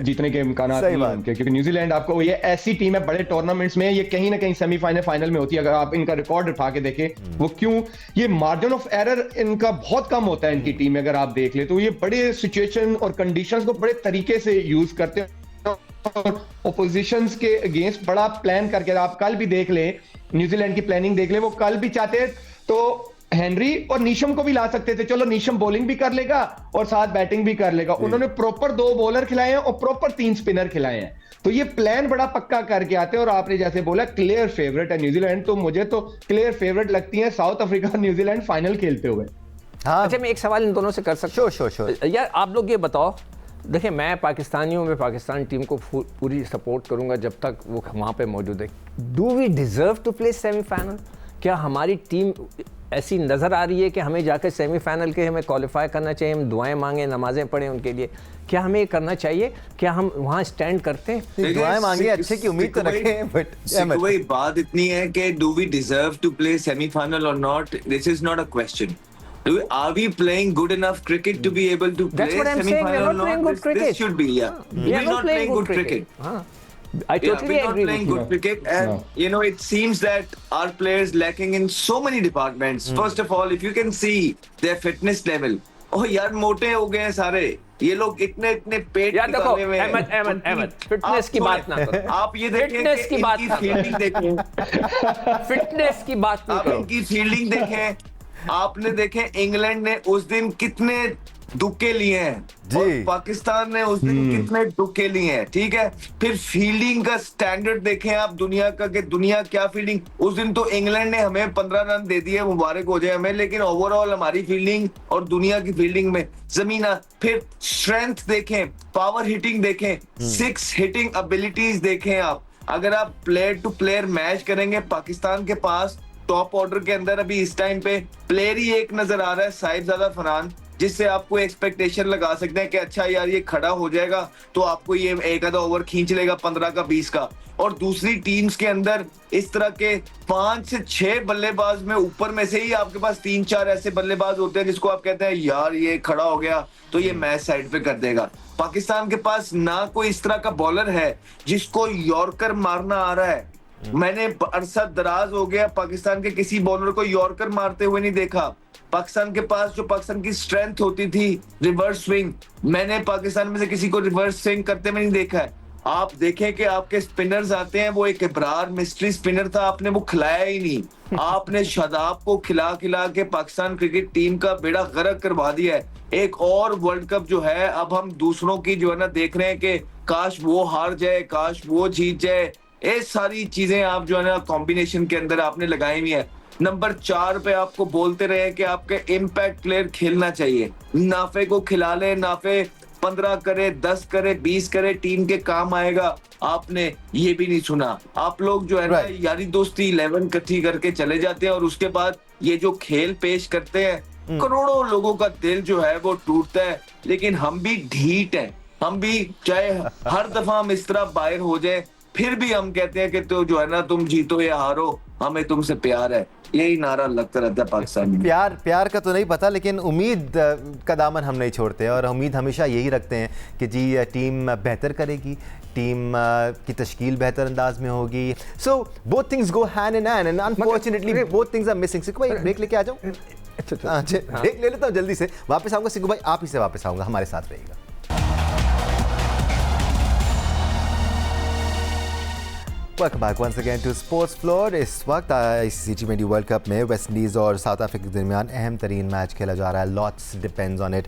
जीतने के इम्कान नहीं हैं उनके, क्योंकि न्यूजीलैंड आपको ये ऐसी टीम है बड़े टूर्नामेंट्स में ये कहीं ना कहीं सेमीफाइनल फाइनल में होती है। अगर आप इनका रिकॉर्ड उठा के देखें वो क्यों, ये मार्जिन ऑफ एरर इनका बहुत कम होता है इनकी टीम में। अगर आप देख ले तो ये बड़े सिचुएशन और कंडीशंस को बड़े तरीके से यूज करते हैं, ओपोजिशंस के अगेंस्ट बड़ा प्लान करके। आप कल भी देख ले, न्यूजीलैंड की प्लानिंग देख ले, वो कल भी चाहते तो हेनरी और नीशम को भी ला सकते थे। चलो नीशम बॉलिंग भी कर लेगा और साथ बैटिंग भी कर लेगा। उन्होंने प्रॉपर 2 बॉलर खिलाए हैं और प्रॉपर 3 स्पिनर खिलाए हैं। तो ये प्लान बड़ा पक्का करके आते हैं। और आपने जैसे बोला क्लियर फेवरेट है न्यूजीलैंड, तो मुझे तो क्लियर फेवरेट लगती है साउथ अफ्रीका और न्यूजीलैंड फाइनल खेलते हुए। हाँ, अच्छा मैं एक सवाल इन दोनों से कर सकता हूँ? श्योर। यार आप लोग ये बताओ, देखिए मैं पाकिस्तानी हूँ, मैं पाकिस्तान टीम को पूरी सपोर्ट करूंगा जब तक वो वहाँ पे मौजूद है। Do we deserve to play semifinal? क्या हमारी टीम ऐसी नज़र आ रही है कि हमें जाकर सेमीफाइनल के हमें क्वालिफाई करना चाहिए, हम दुआएं मांगें, नमाजें पढ़ें उनके लिए? क्या हमें करना चाहिए? क्या हम वहाँ स्टैंड करते हैं? दुआएं मांगे, अच्छे की उम्मीद तो रखें, बट वही बात इतनी है कि do we deserve to play semifinal और not, this is not a question. Are we playing good enough cricket to be able to play semi-final or not? This should be, yeah. We're not playing good cricket. I totally we're not agree playing with good cricket, and you know it seems that our players lacking in so many departments. First of all, if you can see their fitness level, oh यार मोटे हो गए हैं सारे ये लोग, इतने पेट निकाले हुए हैं। अहमद फिटनेस की बात ना करो। आप ये देखें फिटनेस की बात इनकी फील्डिंग देखें, फिटनेस की बात नहीं आप करो। इनकी फील्डिंग देखें। आपने देखे इंग्लैंड ने उस दिन कितने दुक्के लिए हैं और पाकिस्तान ने उस दिन कितने दुक्के लिए हैं, ठीक है। फिर फील्डिंग का स्टैंडर्ड देखें आप दुनिया का, कि दुनिया क्या फील्डिंग। उस दिन तो इंग्लैंड ने हमें 15 रन दे दिए, मुबारक हो जाए हमें, लेकिन ओवरऑल हमारी फील्डिंग और दुनिया की फील्डिंग में जमीन। फिर स्ट्रेंथ देखें, पावर हिटिंग देखें, 6 हिटिंग एबिलिटीज देखें आप। अगर आप प्लेयर टू प्लेयर मैच करेंगे, पाकिस्तान के पास टॉप ऑर्डर के अंदर अभी इस टाइम पे प्लेयर ही एक नजर आ रहा है, साहिबजादा फरहान, जिससे आपको एक्सपेक्टेशन लगा सकते हैं कि अच्छा यार ये खड़ा हो जाएगा तो आपको ये एक आधा ओवर खींच लेगा 15 का 20 का। और दूसरी टीम्स के अंदर इस तरह के 5 से 6 बल्लेबाज में ऊपर में से ही आपके पास 3-4 ऐसे बल्लेबाज होते हैं जिसको आप कहते हैं यार ये खड़ा हो गया तो ये मैच साइड पे कर देगा। पाकिस्तान के पास ना कोई इस तरह का बॉलर है जिसको यॉर्कर मारना आ रहा है। मैंने अरसा दराज हो गया पाकिस्तान के किसी बॉलर को यॉर्कर मारते हुए नहीं देखा। पाकिस्तान के पास जो पाकिस्तान की स्ट्रेंथ होती थी रिवर्स स्विंग, मैंने पाकिस्तान में से किसी को रिवर्स स्विंग करते में नहीं देखा है। आप देखें कि आपके स्पिनर्स आते हैं, वो एक इब्रार मिस्ट्री स्पिनर था, आपने वो खिलाया ही नहीं। आपने शादाब को खिला के पाकिस्तान क्रिकेट टीम का बेड़ा गर्क करवा दिया है। एक और वर्ल्ड कप जो है अब हम दूसरों की जो है ना देख रहे हैं कि काश वो हार जाए, काश वो जीत जाए। ये सारी चीजें आप जो है ना कॉम्बिनेशन के अंदर आपने लगाई हुई है। नंबर 4 पे आपको बोलते रहे कि आपके इम्पैक्ट प्लेयर खेलना चाहिए। नाफे को खिला ले, नाफे 15 करे, 10 करे, 20 करे, टीम के काम आएगा। आपने ये भी नहीं सुना। आप लोग जो है ना यारी दोस्ती 11 इकट्ठी करके चले जाते हैं और उसके बाद ये जो खेल पेश करते हैं, करोड़ों लोगों का दिल जो है वो टूटता है। लेकिन हम भी ढीठ हैं, हम भी चाहे हर दफा हम इस तरह बाहर हो जाए फिर भी हम कहते हैं कि तो जो है ना तुम जीतो या हारो हमें तुमसे प्यार है। यही नारा लगता रहता है पाकिस्तान में। प्यार का तो नहीं पता, लेकिन उम्मीद का दामन हम नहीं छोड़ते और उम्मीद हमेशा यही रखते हैं कि जी टीम बेहतर करेगी, टीम की तश्कील बेहतर अंदाज में होगी। So both things go hand in hand and unfortunately both things are missing. Sikku भाई ब्रेक लेके आ जाओ। ब्रेक ले लेता हूँ जल्दी से, वापस आऊँगा। सिक्कू भाई आप ही से वापस आऊँगा, हमारे साथ रहेगा। Welcome back once again to Sports Flow. इस वक्त ICC T20 वर्ल्ड कप में वेस्ट इंडीज़ और साउथ अफ्रीका के दरमियान अहम तरीन मैच खेला जा रहा है। Lots depends on it.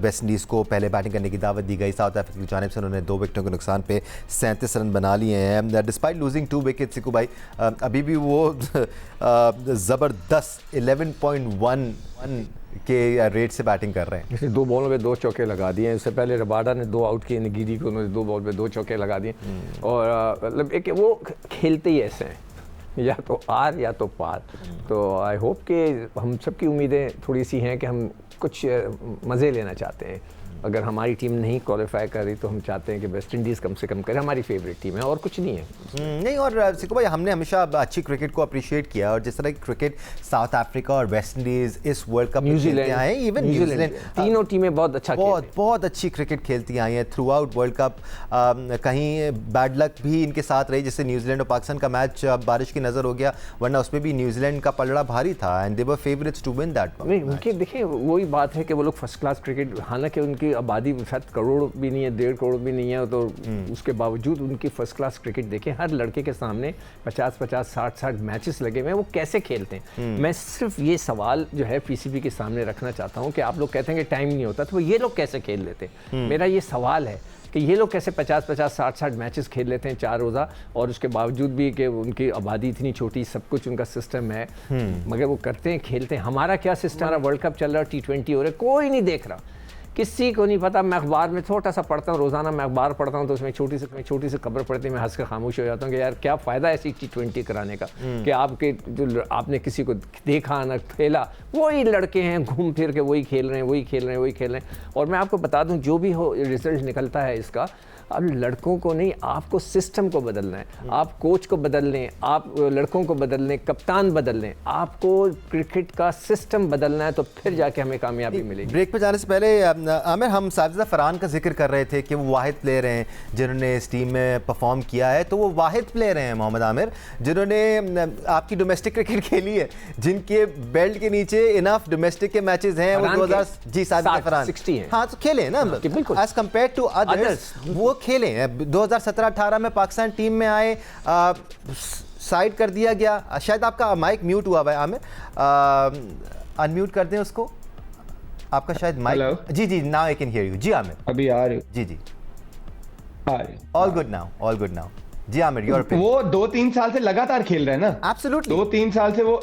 West Indies को पहले बैटिंग करने की दावत दी गई। साउथ अफ्रीका की जानिब से उन्होंने 2 विकेटों के नुकसान पे 37 रन बना लिए हैं। डिस्पाइट लूजिंग 2 विकेट, सिक्कू भाई अभी भी वो ज़बरदस्त 11.1 के रेट से बैटिंग कर रहे हैं। इसने 2 बॉलों पे 2 चौके लगा दिए। इससे पहले रबाडा ने 2 आउट किए, गिरी को उन्होंने 2 बॉल पे 2 चौके लगा दिए। और मतलब एक वो खेलते ही ऐसे हैं, या तो आर या तो पार। तो आई होप कि हम सबकी उम्मीदें थोड़ी सी हैं कि हम कुछ मज़े लेना चाहते हैं अगर हमारी टीम नहीं क्वालिफाई कर रही तो हम चाहते हैं कि वेस्ट इंडीज़ कम से कम करे, हमारी फेवरेट टीम है और कुछ नहीं है। नहीं, और सिक्कू भाई हमने हमेशा अच्छी क्रिकेट को अप्रिशिएट किया, और जिस तरह की क्रिकेट साउथ अफ्रीका और वेस्ट इंडीज इस वर्ल्ड कप में खेलते आए, इवन न्यूजीलैंड, तीनों टीमें बहुत अच्छा बहुत अच्छी क्रिकेट खेलती आई हैं थ्रू आउट वर्ल्ड कप। कहीं बैड लक भी इनके साथ रही, जैसे न्यूजीलैंड और पाकिस्तान का मैच बारिश की नज़र हो गया, वरना उसमें भी न्यूजीलैंड का पलड़ा भारी था and they were favourites to win that. नहीं, उनके देखिए वही बात है कि वो लोग फर्स्ट क्लास क्रिकेट, हालांकि उनकी आबादी शायद करोड़ भी नहीं है, 1.5 करोड़ भी नहीं है, तो उसके बावजूद उनकी फर्स्ट क्लास क्रिकेट देखें, हर लड़के के सामने 50-50, 60-60 मैचेस लगे हुए हैं, वो कैसे खेलते हैं। मैं सिर्फ ये सवाल जो है पीसीबी के सामने रखना चाहता हूँ कि आप लोग कहते हैं कि टाइम नहीं होता, तो ये लोग कैसे खेल लेते हैं। मेरा ये सवाल है कि ये लोग कैसे 50-50, 60-60 मैचेस खेल लेते हैं 4 रोज़ा, और उसके बावजूद भी कि उनकी आबादी इतनी छोटी, सब कुछ उनका सिस्टम है, मगर वो करते हैं, खेलते हैं। हमारा क्या सिस्टम, हमारा वर्ल्ड कप चल रहा है, T20 हो रहा है, कोई नहीं देख रहा, किसी को नहीं पता। मैं अखबार में छोटा सा पढ़ता हूँ, रोज़ाना मैं अखबार पढ़ता हूँ, तो उसमें छोटी सी खबर पढ़ती है, मैं हंस कर खामोश हो जाता हूँ कि यार क्या फ़ायदा ऐसी T20 कराने का कि आपके जो आपने किसी को देखा ना खेला, वही लड़के हैं घूम फिर के वही खेल रहे हैं। और मैं आपको बता दूँ, जो भी हो रिजल्ट निकलता है इसका, अब लड़कों को नहीं, आपको सिस्टम को बदलना है, आप कोच को बदल लें, आप लड़कों को बदल लें, कप्तान बदल लें, आपको क्रिकेट का सिस्टम बदलना है, तो फिर जाके हमें कामयाबी मिलेगी। ब्रेक पे जाने से पहले आमिर, हम साजिदा फरहान का जिक्र कर रहे थे कि वो वाहिद प्लेयर हैं जिन्होंने इस टीम में परफॉर्म किया है, तो वो वाहिद प्लेयर हैं मोहम्मद आमिर जिन्होंने आपकी डोमेस्टिक क्रिकेट खेली है, जिनके बेल्ट के नीचे इनफ डोमेस्टिक के मैचेस हैं। वो 2000 जी साजिदा फरहान 60 हैं, हाँ, तो खेले हैं ना एज कम्पेयर टू अदर्स, वो खेले हैं। 2017-18 में पाकिस्तान टीम में आए, साइड कर दिया गया। शायद आपका माइक म्यूट हुआ है आमिर, अनम्यूट कर दें उसको, आपका शायद माइक। जी, now I can hear you. जी आमिर, अभी आ रहे हो? जी ऑल गुड नाउ। जी आमिर, योर ओपिनियन। वो 2-3 साल से लगातार खेल रहे हैं ना। एब्सोल्युटली 2-3 साल से वो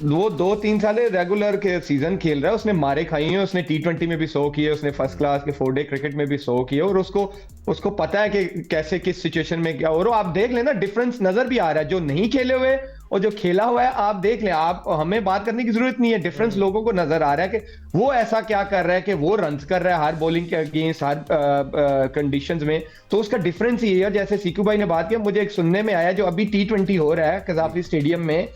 2-3 साल रेगुलर के सीजन खेल रहा है। उसने मारे खाई हैं, उसने T20 में भी 100 किए, उसने फर्स्ट क्लास के 4 डे क्रिकेट में भी 100 किए, और उसको पता है कि कैसे किस सिचुएशन में क्या हो रहा है। आप देख लेना, डिफरेंस नजर भी आ रहा है, जो नहीं खेले हुए और जो खेला हुआ है। आप देख लें, आप हमें बात करने की जरूरत नहीं है, डिफरेंस लोगों को नजर आ रहा है कि वो ऐसा क्या कर रहा है कि वो रन्स कर रहा है हर बॉलिंग के अगेंस्ट, हर कंडीशंस में। तो उसका डिफरेंस ये है, जैसे सीकू भाई ने बात किया, मुझे एक सुनने में आया, जो अभी T20 हो रहा है कजाफी स्टेडियम में,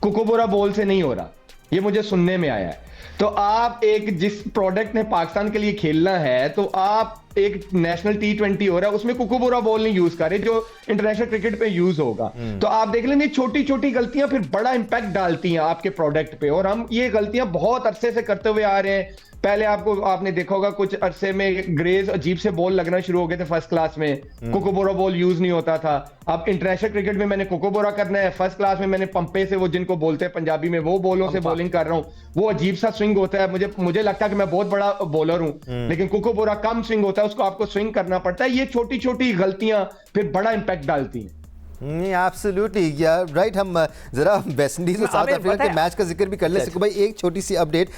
कुकोबोरा बॉल से नहीं हो रहा, ये मुझे सुनने में आया है। तो आप एक जिस प्रोडक्ट ने पाकिस्तान के लिए खेलना है, तो आप एक नेशनल T20 हो रहा है, उसमें कुकोबोरा बॉल नहीं यूज करे जो इंटरनेशनल क्रिकेट पे यूज होगा। तो आप देख लेंगे छोटी छोटी गलतियां फिर बड़ा इंपैक्ट डालती हैं आपके प्रोडक्ट पे, और हम ये गलतियां बहुत अरसे से करते हुए आ रहे हैं। पहले आपने देखा होगा कुछ अरसे में ग्रेज अजीब से बॉल लगना शुरू हो गए थे फर्स्ट क्लास में, कोकोबोरा बॉल यूज नहीं होता था। अब इंटरनेशनल क्रिकेट में मैंने कोकोबोरा करना है, फर्स्ट क्लास में मैंने पंपे से, वो जिनको बोलते हैं पंजाबी में, वो बॉलों से बॉलिंग कर रहा हूँ। वो अजीब सा स्विंग होता है, मुझे लगता है कि मैं बहुत बड़ा बॉलर हूँ, लेकिन कोकोबोरा कम स्विंग होता है, उसको आपको स्विंग करना पड़ता है। ये छोटी छोटी गलतियां फिर बड़ा इंपैक्ट डालती हैं। Absolutely right. हम जरा वेस्ट इंडीज और साउथ अफ्रीका के मैच का जिक्र भी कर ले सकूं भाई। एक छोटी सी अपडेट,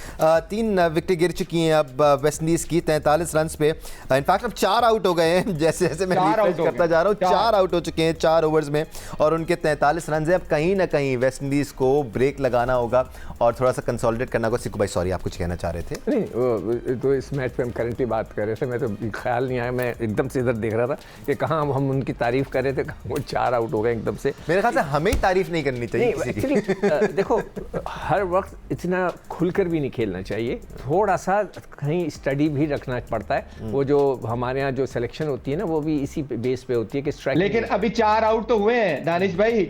3 विकेटें गिर चुकी हैं अब वेस्ट इंडीज की 43 रन पे। इनफैक्ट अब 4 आउट हो गए हैं, जैसे जैसे मैं रिफ्रेश करता जा रहा हूँ, 4 आउट हो चुके हैं 4 ओवर्स में, और उनके 43 रन है। अब कहीं ना कहीं वेस्ट इंडीज को ब्रेक लगाना होगा और थोड़ा सा कंसोलिडेट करना होगा। सिक्कू भाई सॉरी, आप कुछ कहना चाह रहे थे? नहीं, तो इस मैच पे हम करंटली बात कर रहे थे, मैं तो ख्याल नहीं आया, मैं एकदम से इधर देख रहा था कि कहाँ हम उनकी तारीफ कर रहे थे, वो 4 आउट हो गए एकदम से। मेरे ख्याल से हमें ही तारीफ नहीं करनी चाहिए एक्चुअली। देखो, हर वक्त इतना खुलकर भी नहीं खेलना चाहिए, थोड़ा सा कहीं स्टडी भी रखना पड़ता है। वो जो हमारे यहाँ जो सिलेक्शन होती है ना, वो भी इसी बेस पे होती है कि स्ट्राइक। लेकिन अभी 4 आउट तो हुए हैं दानिश भाई,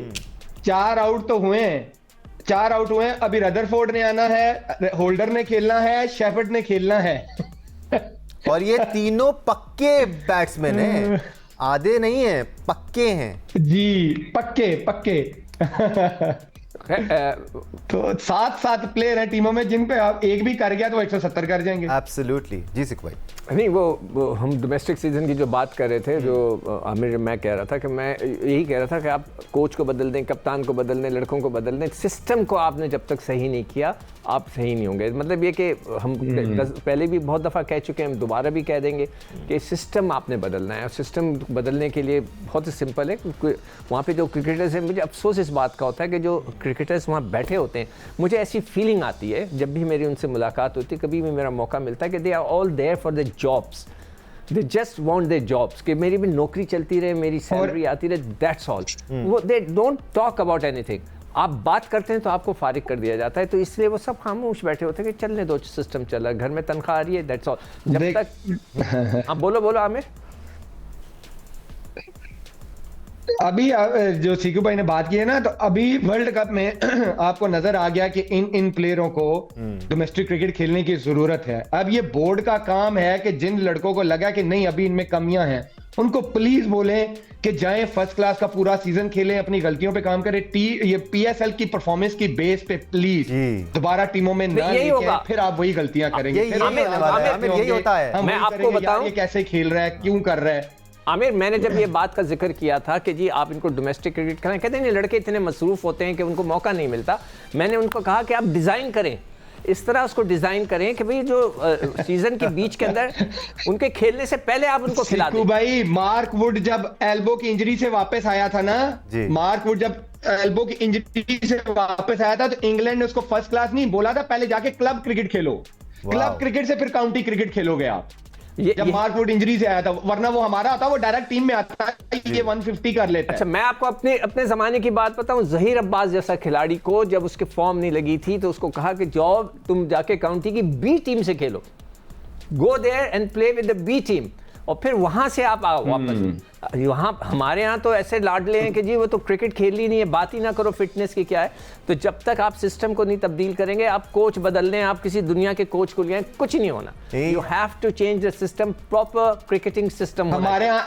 4 आउट तो हुए हैं, 4 आउट हुए हैं। अभी रदरफोर्ड ने आना है, होल्डर ने खेलना है, शेफर्ड ने खेलना है और ये तीनों पक्के बैट्समैन हैं, आधे नहीं है, पक्के हैं जी, पक्के तो 7 प्लेयर हैं टीमों में, जिन पे आप एक भी कर गया तो 170 कर जाएंगे। एब्सोल्युटली जी सिक्कू भाई। नहीं, वो हम डोमेस्टिक सीजन की जो बात कर रहे थे, जो आमिर, मैं कह रहा था कि मैं यही कह रहा था कि आप कोच को बदल दें, कप्तान को बदल दें, लड़कों को बदल दें, सिस्टम को आपने जब तक सही नहीं किया आप सही नहीं होंगे। मतलब ये कि हम पहले भी बहुत दफ़ा कह चुके हैं, हम दोबारा भी कह देंगे कि सिस्टम आपने बदलना है। और सिस्टम बदलने के लिए बहुत ही सिंपल है, वहाँ पे जो क्रिकेटर्स हैं, मुझे अफसोस इस बात का होता है कि जो क्रिकेटर्स वहाँ बैठे होते हैं, मुझे ऐसी फीलिंग आती है जब भी मेरी उनसे मुलाकात होती है, कभी भी मेरा मौका मिलता है, कि they are all there for the jobs, they just want their jobs, कि मेरी भी नौकरी चलती रहे, मेरी सैलरी आती रहे, दैट्स ऑल। वो they don't talk about anything. आप बात करते हैं तो आपको फारिग कर दिया जाता है, तो इसलिए वो सब खामोश बैठे होते हैं कि चलने दो, सिस्टम चल रहा है, घर में तनख्वाह आ रही है, दैट्स ऑल। जब तक आप बोलो आमिर। अभी जो सीकू भाई ने बात की है ना, तो अभी वर्ल्ड कप में आपको नजर आ गया कि इन प्लेयरों को डोमेस्टिक क्रिकेट खेलने की जरूरत है। अब ये बोर्ड का काम है कि जिन लड़कों को लगा कि नहीं अभी इनमें कमियां हैं, उनको प्लीज बोलें कि जाएं फर्स्ट क्लास का पूरा सीजन खेलें, अपनी गलतियों पे काम करें, ये पीएसएल की परफॉर्मेंस की बेस पे प्लीज दोबारा टीमों में ना लेके आए, फिर आप वही गलतियां करेंगे। यही होता है। मैं आपको बताऊं ये कैसे खेल रहा है, क्यों कर रहा है। आमिर, मैंने जब ये बात का जिक्र किया था कि जी आप इनको डोमेस्टिक क्रिकेट कराएं, कहते हैं लड़के इतने मसरूफ होते हैं कि उनको मौका नहीं मिलता। मैंने उनको कहा कि आप डिज़ाइन करें, इस तरह उसको डिज़ाइन करें कि भाई जो सीजन के बीच के अंदर उनके खेलने से पहले आप उनको खिला दें। भाई मार्क वुड जब एल्बो की इंजरी से वापस आया था ना, मार्क वुड जब एल्बो की इंजरी से वापस आया था, तो इंग्लैंड ने उसको फर्स्ट क्लास नहीं बोला था, पहले जाके क्लब क्रिकेट खेलो, क्लब क्रिकेट से फिर काउंटी क्रिकेट खेलोगे आप। जब मार्क वुड इंजरी से आया था, वरना वो हमारा आता, वो डायरेक्ट टीम में आता, ये 150 कर लेता है। अच्छा, मैं आपको अपने जमाने की बात बताऊं, जहीर अब्बास जैसा खिलाड़ी को जब उसके फॉर्म नहीं लगी थी तो उसको कहा कि जाओ तुम जाके काउंटी की बी टीम से खेलो, go there and play with the B team, और फिर वहां से आप आओ वापस। वहाँ हमारे यहाँ तो ऐसे लाडले हैं कि जी वो तो क्रिकेट खेल ही नहीं है, बात ही ना करो फिटनेस की क्या है। तो जब तक आप सिस्टम को नहीं तब्दील करेंगे, आप कोच बदल लें, आप किसी दुनिया के कोच को लिए, कुछ नहीं होना। You have to change the system, proper cricketing system. हमारे यहाँ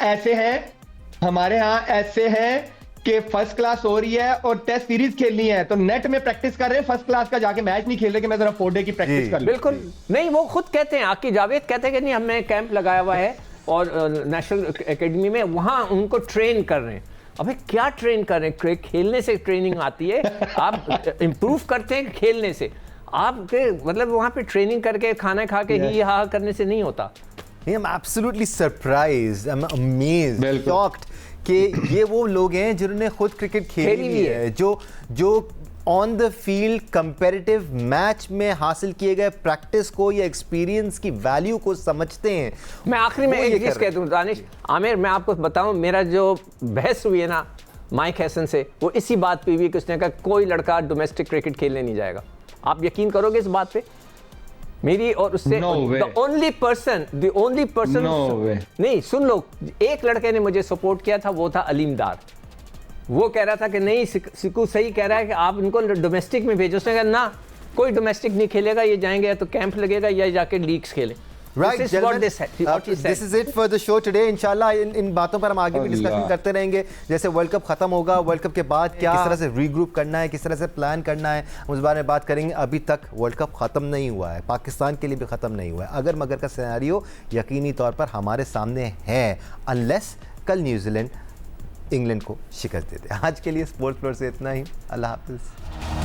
ऐसे हैं कि फर्स्ट क्लास हो रही है और टेस्ट सीरीज खेलनी है, तो नेट में प्रैक्टिस कर रहे हैं, फर्स्ट क्लास का जाके मैच नहीं खेल रहे कि मैं जरा 4 डे की प्रैक्टिस कर लूं। बिल्कुल नहीं, वो खुद कहते हैं, आकी जावेद कहते हैं कि नहीं हमने कैंप लगाया हुआ है और नेशनल एकेडमी में वहाँ उनको ट्रेन कर रहे हैं। अबे क्या ट्रेन कर रहे हैं? खेलने से ट्रेनिंग आती है, आप इम्प्रूव करते हैं खेलने से। आप मतलब वहाँ पे ट्रेनिंग करके खाना खा के ही हा करने से नहीं होता। I'm absolutely surprised, I'm amazed, shocked कि ये वो लोग हैं जिन्होंने खुद क्रिकेट खेली हुई है, जो on the field comparative match में हासिल किए गए प्रैक्टिस को या एक्सपीरियंस की वैल्यू को समझते हैं। मैं आखिरी में एक चीज़ कह दूं दानिश, आमिर, मैं आपको बताऊं, मेरा जो बहस हुई है ना माइक हैसन से, वो इसी बात पे हुई कि उसने कहा कोई लड़का डोमेस्टिक क्रिकेट खेलने नहीं जाएगा। आप यकीन करोगे इस बात पे? मेरी और उससे the only person नहीं, सुन लो, एक लड़के ने मुझे सपोर्ट किया था, वो था अलीम डार। वो कह रहा था कि नहीं सिकू सही कह रहा है कि आप इनको डोमेस्टिक में भेजो। उसने कहा ना, कोई डोमेस्टिक नहीं खेलेगा, ये जाएंगे या तो कैंप लगेगा या जाके लीग्स खेले। Right, this is it for the show today. इंशाल्लाह इन बातों पर हम आगे भी डिस्कशन करते रहेंगे। जैसे वर्ल्ड कप खत्म होगा, वर्ल्ड कप के बाद क्या किस तरह से रीग्रुप करना है, किस तरह से प्लान करना है, उस बारे में बात करेंगे। अभी तक वर्ल्ड कप खत्म नहीं हुआ है, पाकिस्तान के लिए भी खत्म नहीं हुआ है। अगर मगर का सिनेरियो यकीनी तौर पर हमारे सामने है, अनलेस कल न्यूजीलैंड इंग्लैंड को शिकस्त देते। आज के लिए स्पोर्ट्स फ्लोर से इतना ही। अल्लाह हाफिज़।